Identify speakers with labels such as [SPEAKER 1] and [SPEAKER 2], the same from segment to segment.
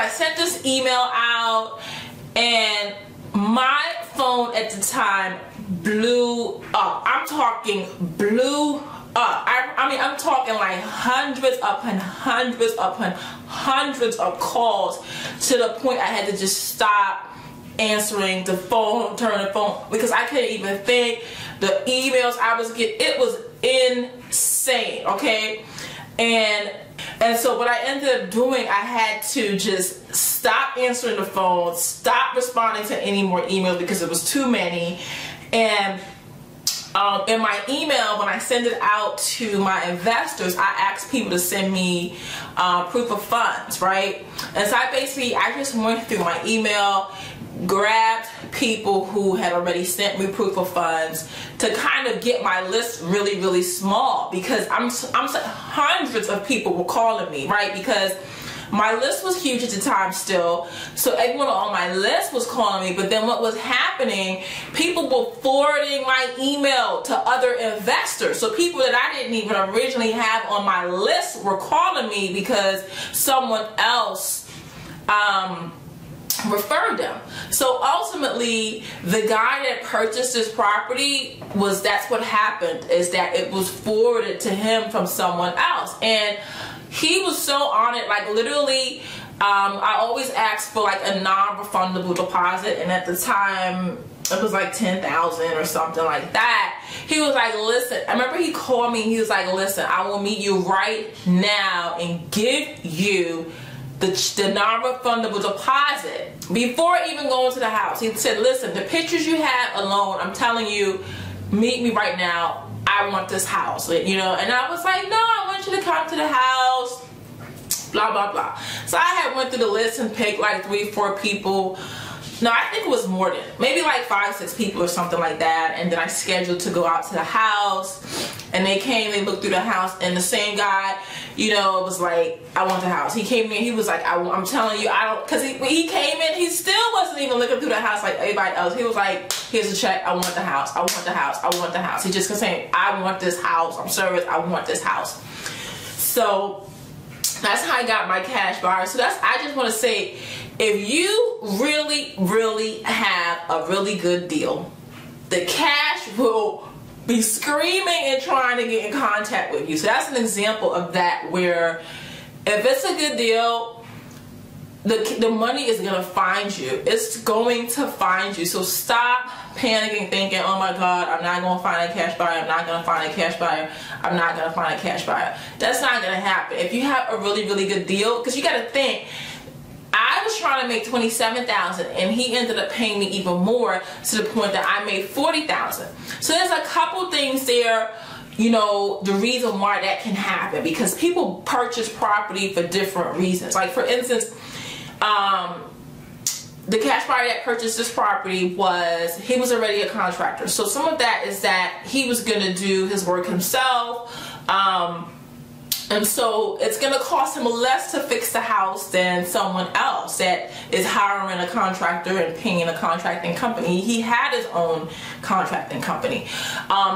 [SPEAKER 1] sent this email out, and my phone at the time blew up. I'm talking blew up. I mean, I'm talking like hundreds upon hundreds of calls, to the point I had to just stop answering the phone, turn the phone, because I couldn't even think. The emails I was getting, it was insane, okay? And so what I ended up doing, I had to just stop answering the phone, stop responding to any more emails because it was too many. And in my email, when I send it out to my investors, I ask people to send me proof of funds, right? And so I just went through my email, grabbed people who had already sent me proof of funds to kind of get my list really, really small, because hundreds of people were calling me, right? Because my list was huge at the time still, so everyone on my list was calling me. But then what was happening, people were forwarding my email to other investors. So people that I didn't even originally have on my list were calling me because someone else referred them. So ultimately, the guy that purchased this property, that's what happened, is that it was forwarded to him from someone else. And he was so on it, like literally, I always ask for like a non-refundable deposit, and at the time it was like 10,000 or something like that. He was like, listen, I remember he called me, he was like, listen, I will meet you right now and give you the non-refundable deposit before even going to the house. He said, listen, the pictures you have alone, I'm telling you, meet me right now. I want this house, you know. And I was like, no, I want you to come to the house, blah, blah, blah. So I had went through the list and picked like 3-4 people. No, I think it was more than, maybe like 5-6 people or something like that. And then I scheduled to go out to the house, and they came, they looked through the house, and the same guy, you know, was like, I want the house. He came in, he was like, I'm telling you, I don't, because he came in, he still wasn't even looking through the house like everybody else. He was like, here's a check, I want the house, I want the house, I want the house. He just kept saying, I want this house, I'm serious, I want this house. So that's how I got my cash buyer. So I just want to say, if you really, really have a really good deal, the cash will be screaming and trying to get in contact with you. So that's an example of that, where if it's a good deal, the money is going to find you. It's going to find you. So stop panicking, thinking, oh my God, I'm not going to find a cash buyer. I'm not going to find a cash buyer. I'm not going to find a cash buyer. That's not going to happen. If you have a really, really good deal, because you got to think, I was trying to make $27,000, and he ended up paying me even more, to the point that I made $40,000. So there's a couple things there, you know, the reason why that can happen, because people purchase property for different reasons. Like for instance, the cash buyer that purchased this property he was already a contractor. So some of that is that he was going to do his work himself. And so it's going to cost him less to fix the house than someone else that is hiring a contractor and paying a contracting company. He had his own contracting company.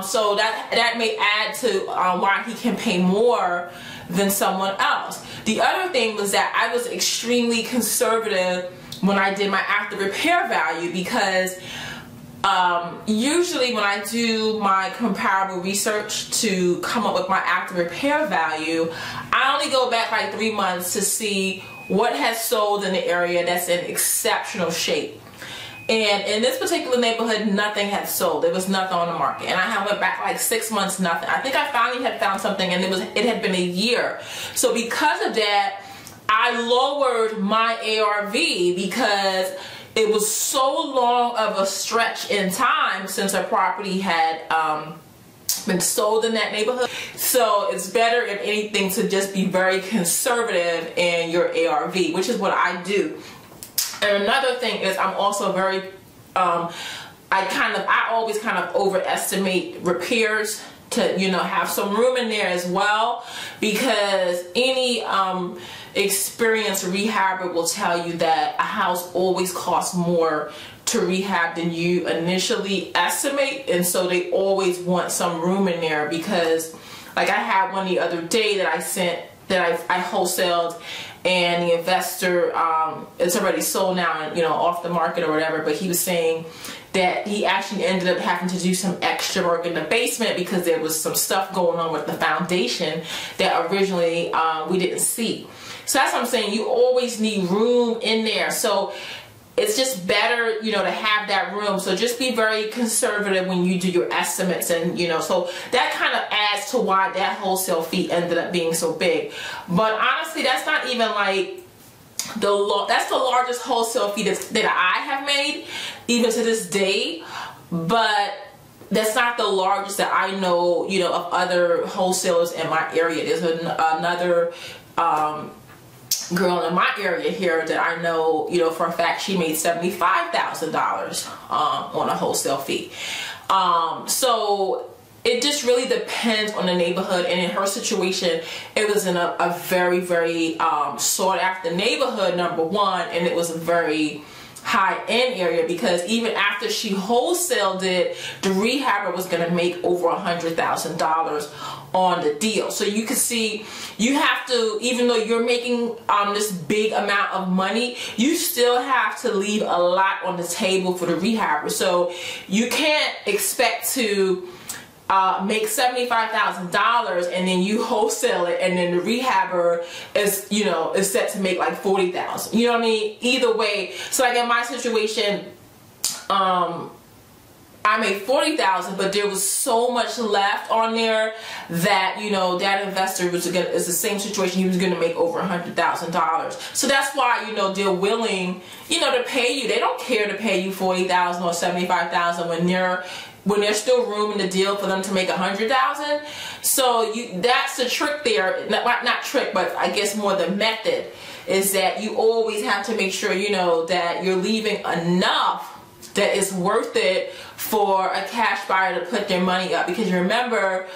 [SPEAKER 1] So that may add to why he can pay more than someone else. The other thing was that I was extremely conservative when I did my after repair value, because usually when I do my comparable research to come up with my after repair value, I only go back like 3 months to see what has sold in the area that's in exceptional shape. And in this particular neighborhood, nothing had sold. There was nothing on the market. And I went back like 6 months, nothing. I think I finally had found something, and it had been a year. So because of that, I lowered my ARV, because it was so long of a stretch in time since a property had been sold in that neighborhood. So it's better, if anything, to just be very conservative in your ARV, which is what I do. And another thing is, I'm also very, I always kind of overestimate repairs to, you know, have some room in there as well, because any experienced rehabber will tell you that a house always costs more to rehab than you initially estimate, and so they always want some room in there. Because like I had one the other day that I sent that I wholesaled, and the investor, it's already sold now and, you know, off the market or whatever, but he was saying that he actually ended up having to do some extra work in the basement because there was some stuff going on with the foundation that originally we didn't see. So that's what I'm saying. You always need room in there. So it's just better, you know, to have that room. So just be very conservative when you do your estimates, and, you know, so that kind of adds to why that wholesale fee ended up being so big. But honestly, that's not even like that's the largest wholesale fee that I have made, even to this day. But that's not the largest that I know, you know, of other wholesalers in my area. There's another girl in my area here that I know, you know, for a fact she made $75,000 on a wholesale fee. So it just really depends on the neighborhood, and in her situation, it was in a very, very sought after neighborhood, number one, and it was a very high-end area, because even after she wholesaled it, the rehabber was going to make over $100,000 on the deal. So you can see, you have to, even though you're making this big amount of money, you still have to leave a lot on the table for the rehabber. So you can't expect to make $75,000 and then you wholesale it, and then the rehabber is, you know, is set to make like $40,000. You know what I mean? Either way. So like in my situation, I made $40,000, but there was so much left on there that, you know, that investor was again, it's the same situation. He was going to make over $100,000. So that's why, you know, they're willing, you know, to pay you. They don't care to pay you $40,000 or $75,000 when there's still room in the deal for them to make $100,000. So that's the trick there. Not trick, but I guess more the method is that you always have to make sure, you know, that you're leaving enough that is worth it for a cash buyer to put their money up. Because remember,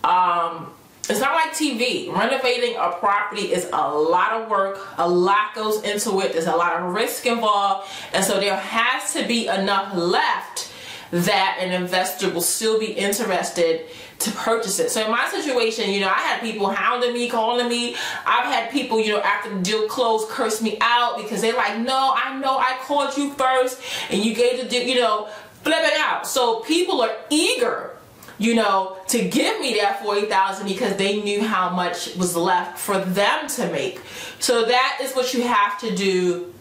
[SPEAKER 1] it's not like TV. Renovating a property is a lot of work. A lot goes into it. There's a lot of risk involved. And so there has to be enough left that an investor will still be interested to purchase it. So in my situation, you know, I had people hounding me, calling me. I've had people, you know, after the deal closed, curse me out because they're like, no, I know I called you first and you gave the deal, you know, flip it out. So people are eager, you know, to give me that $40,000 because they knew how much was left for them to make. So that is what you have to do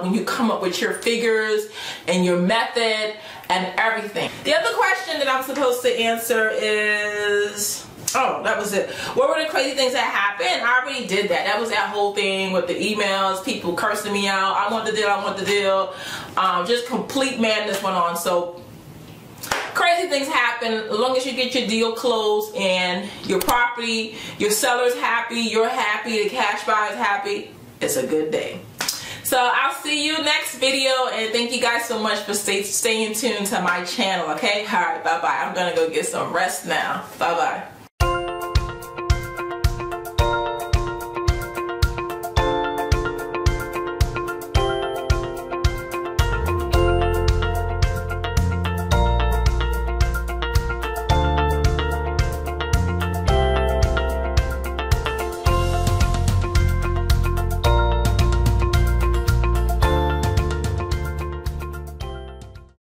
[SPEAKER 1] when you come up with your figures and your method and everything. The other question that I'm supposed to answer is, oh, that was it. What were the crazy things that happened? I already did that. That was that whole thing with the emails, people cursing me out. I want the deal, I want the deal. Just complete madness went on. So crazy things happen. As long as you get your deal closed and your property, your seller's happy, you're happy, the cash buyer's happy, it's a good day. So I'll see you next video, and thank you guys so much for staying tuned to my channel, okay? All right, bye-bye. I'm gonna go get some rest now. Bye-bye.